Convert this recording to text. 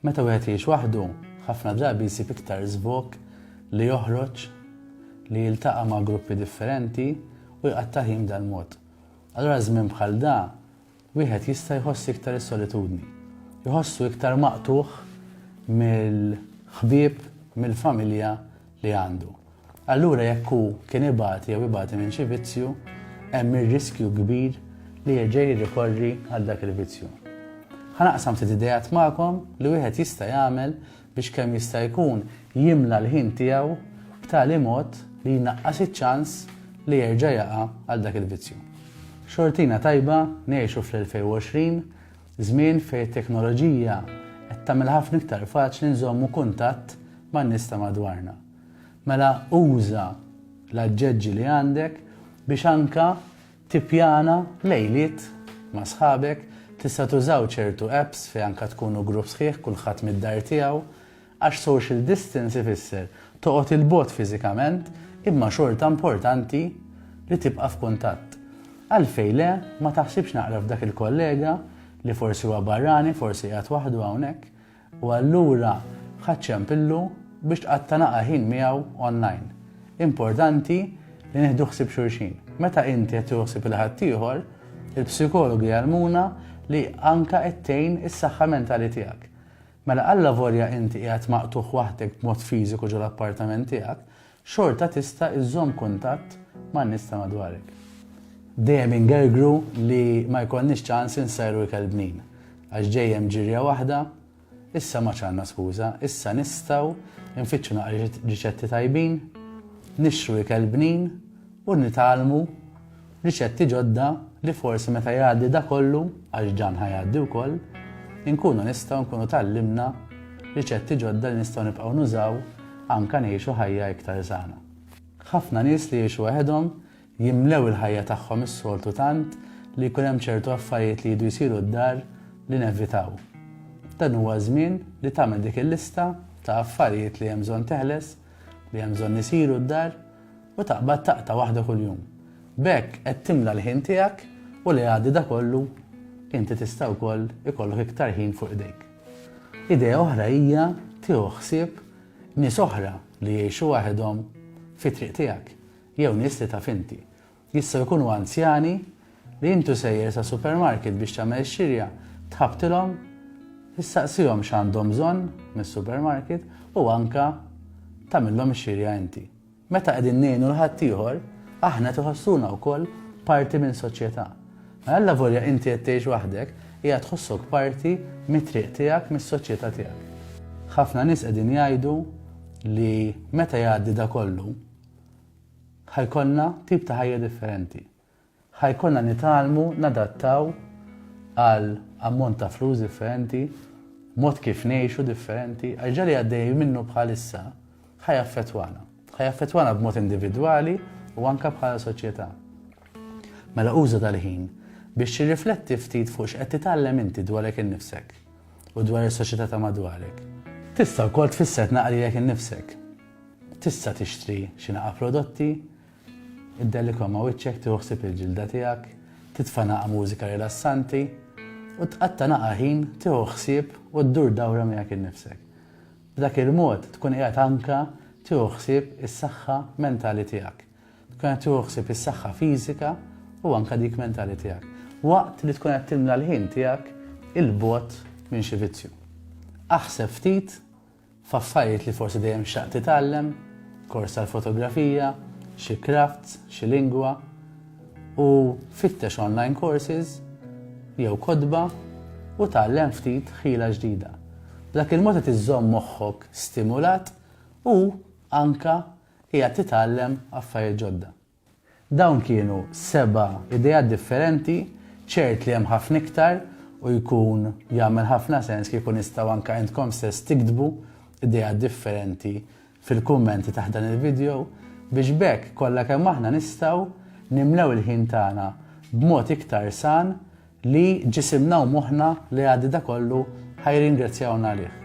Meta wieħed jgħix waħdu, ħafna drabi jsib iktar żvok li joħroġ, li jiltaqa' ma' gruppi differenti u jqatta' ħin dal-mod. Allura żmien bħal da, wieħed jista' jħoss iktar is-solitudni. Jħossu iktar maqtuħ mill-ħbieb, mill-familja li għandu. Allura jekk hu kien ibati jew ibati minn xi vizzju, hemm ir-riskju kbir li jerġa' jirrikorri għal dak il-vizzju. Ħanaqsam ftit idejat magħkom li wieħed jista' jagħmel biex kemm jista' jkun jimla l-ħin tiegħu b'tali mod li jnaqqas iċ-ċans li jerġa' jaqa' għal dak il-vizzju. Xortina tajba ngħixu fl-2020, żmien fejn it-teknoloġija qed tagħmel ħafna iktar faċli nżommu kuntatt man-nies ta' madwarna. Mela uża l-aġġeġġi li għandek biex anke tippjana lejliet ma' sħabek. Tista' tużaw ċertu apps fejn anke tkunu grupp sħiħ kulħadd mid-dar tiegħu għax social distance ifisser toqgħod il-bogħod fiżikament imma xorta importanti li tibqa' f'kuntatt. Għalfejn le ma taħsibx naqra f'dak il-kollega li forsi huwa barrani, forsi qiegħed waħdu hawnhekk u allura ħadd ċempillu biex tqatt tanaqa' ħin miegħu online. Importanti li nieħdu ħsieb xulxin. Meta inti qed tuħsib il ħadd ieħor, il-psikologi jgħalmuna li anka qedtejn is-saħħa mentali tiegħek. Mela alla volja inti qiegħed maqtuħ waħdek b'mod fiżiku ġol appartament tiegħek, xorta tista' iżżomm kuntatt man-nies ta' madwarek. Dejjem ingergru li ma jkollniex ċans insajru ikelbnin. Għax ġejjem ġirja waħda, issa ma ċandna skuża, issa nistgħu nfittxu naqra riċetti tajbin, nixtru ikelbnin u nitgħallmu riċetti ġodda li forsi meta jgħaddi da kollu, għax ġan ħajgħaddi wkoll, nkunu tallimna riċetti ġodda li nistgħu nibqgħu nużaw anke ngħixu ħajja iktar sana. Ħafna nies li jgħixu waħedhom jimlew il-ħajja tagħhom is-soltu tant li jkun hemm ċertu affarijiet li jdu jsiru d-dar li nevitaw. Dan huwa żmien li tagħmel dik il-lista ta' affarijiet li hemm bżonn teħles, li hemm bżonn isiru d-dar u taqbad taqta' waħda kuljum. B'hekk qed timla l-ħin tiegħek u li għaddi da kollu, inti tista' wkoll ikollok iktar ħin fuq idejk. Idea oħra hija tieħu ħsieb nies oħra li jgħixu waħedhom fit-triq tiegħek, jew nies li taf inti. Jistgħu jkunu anzjani li intu sejjer sa' supermarket biex tagħmel xirja tħabtilhom, issaqsihom x'għandhom bżonn mis-supermarket u anke tagħmilhom ix-xirja inti. Meta qegħdin ngħinu l ħadd ieħor, aħna tħossuna wkoll parti minn soċjetà. Alla volja inti qed tgħix waħdek, hija tħossok parti mit-triq tiegħek mis-soċjetà tiegħek. Ħafna nies qegħdin jgħidu li meta jgħaddi da kollu ħajkollna tip ta' ħajja differenti. Ħajkollna nitgħallmu nadattaw għal ammont ta' flus differenti, mod kif ngħixu differenti, għax ġali għaddej minnu bħalissa ħajaffettwana b'mod individwali u anke bħala soċjetà. Mela uża tal-ħin biex tirrifletti ftit fuq x'qed titgħallem inti dwarek innifsek u dwar is-soċjetà ta' madwarek. Tista' wkoll tfisser tnaqrilek innifsek. Tista' tixtri xi naqa' prodotti, iddellikhom ma' wiċċek tieħu ħsieb il-ġilda tiegħek, titfa' naqa' mużika rilassanti u tqatta' naqa' ħin tieħu ħsieb u ddur dawra miegħek innifsek. B'dak il-mod tkun qiegħed anke tieħu ħsieb is-saħħa mentali tiegħek. Tkun qed tieħu ħsieb is-saħħa fiżika u anke dik mentali tiegħek. Waqt li tkun qed timla l-ħin tiegħek il-bogħod minn xi vizzju. Aħseb ftit f'affarijiet li forsi dejjem xtaqt titgħallem, kors tal-fotografija, xi crafts, xi lingwa u fittex online courses jew kodba u tgħallem ftit ħila ġdida. B'dak il-mod qed iżżomm moħħok stimulat u anke qiegħed titgħallem affarijiet ġodda. Dawn kienu 7 idejat differenti, ċert li hemm ħafna iktar u jkun jagħmel ħafna sens kif ikun nistgħu anke intkom stess tiktbu idejat differenti fil-kummenti taħt dan il-video biex b'hekk kollha kemm aħna nistgħu nimlew il-ħin tagħna b'mod iktar san li ġisimna u moħħna li għaddi da kollu ħajringrazzjawna għalih.